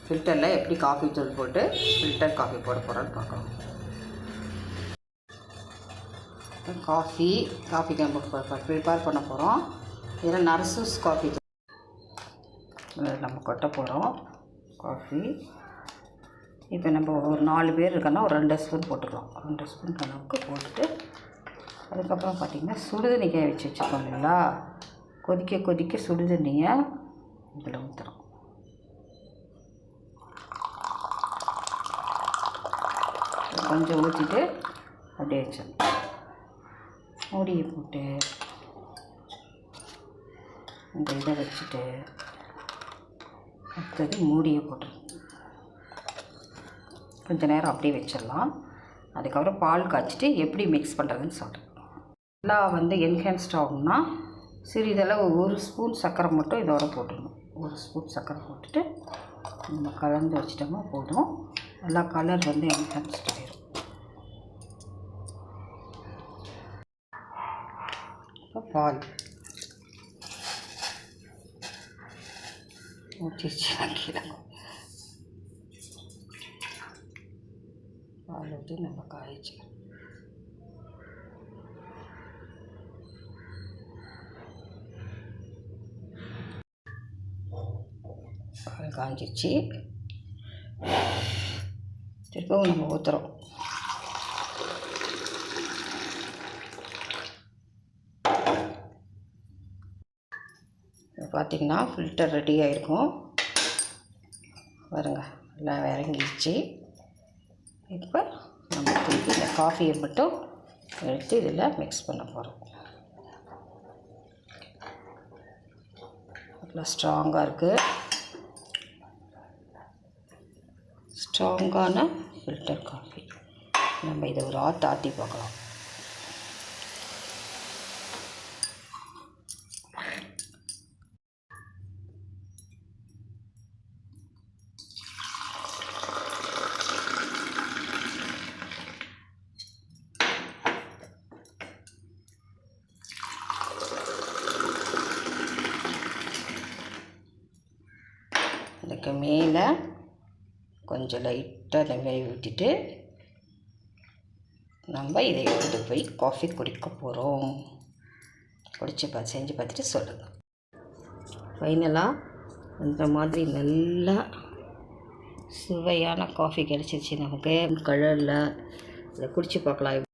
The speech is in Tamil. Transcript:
ஃபில்டரில் எப்படி காஃபி தூள் போட்டு ஃபில்டர் காஃபி போட போகிறோன்னு பார்க்கலாம். காஃபிக்கு நம்ம ப்ரிப்பேர் பண்ண போகிறோம். இதில் நர்சஸ் காஃபி நம்ம கொட்ட போகிறோம். காஃபி இப்போ நம்ம ஒரு 4 பேர் இருக்கோன்னா ஒரு 2 ஸ்பூன் போட்டுக்கலாம். 2 ஸ்பூன் அளவுக்கு போட்டுட்டு அதுக்கப்புறம் பார்த்திங்கன்னா சுடுதண்ணி காய வச்சு வச்சுருக்கோம் இல்லைங்களா, கொதிக்க சுடுதண்ணியை இதில் ஊற்றுறோம். கொஞ்சம் ஊற்றிட்டு அப்படியே வச்சிடணும். மூடியை போட்டு இந்த இதை வச்சுட்டு அடுத்தது மூடியை போட்டுருணும். கொஞ்சம் நேரம் அப்படியே வச்சிடலாம். அதுக்கப்புறம் பால் காய்ச்சிட்டு எப்படி மிக்ஸ் பண்ணுறதுன்னு சொல்கிறேன். எல்லாம் என்ஹான்ஸ்ட் ஆகும்னா சிறிதளவு 1 ஸ்பூன் சர்க்கரை மட்டும் இதோட போட்டுடணும். 1 ஸ்பூன் சர்க்கரை போட்டுட்டு நம்ம கலந்து வச்சிட்டோம்னா போதும். நல்லா கலர் என்ஹான்ஸ்ட் ஆகிடும். இப்போ பால் ஊற்றிச்சு வைக்கிறோம். பால் ஊற்றி நம்ம காய்ச்சிக்கலாம். பால் காய்ச்சிச்சு திருப்பவும் நம்ம ஊற்றுறோம். பார்த்திங்கன்னா ஃபில்டர் ரெடி ஆகிருக்கும் பாருங்க, எல்லாம் இறங்கிடுச்சு. இப்போ நம்ம திருப்பி இந்த காஃபியை மட்டும் எடுத்து இதில் மிக்ஸ் பண்ண போகிறோம். நல்லா ஸ்ட்ராங்காக இருக்குது. ஸ்ட்ராங்கான ஃபில்டர் காஃபி. நம்ம இதை ஒரு ஆற்றி பார்க்கலாம். இதுக்கு மேலே கொஞ்சம் லைட்டாக நெய் ஊற்றிட்டு நம்ம இதை எடுத்துகிட்டு போய் காஃபி குடிக்க போகிறோம். செஞ்சு பார்த்துட்டு சொல்லுங்கள். ஃபைனலாக இந்த மாதிரி நல்லா சுவையான காஃபி கிடச்சிருச்சு நமக்கு. கலரில் இதை குடித்து பார்க்கலாம்.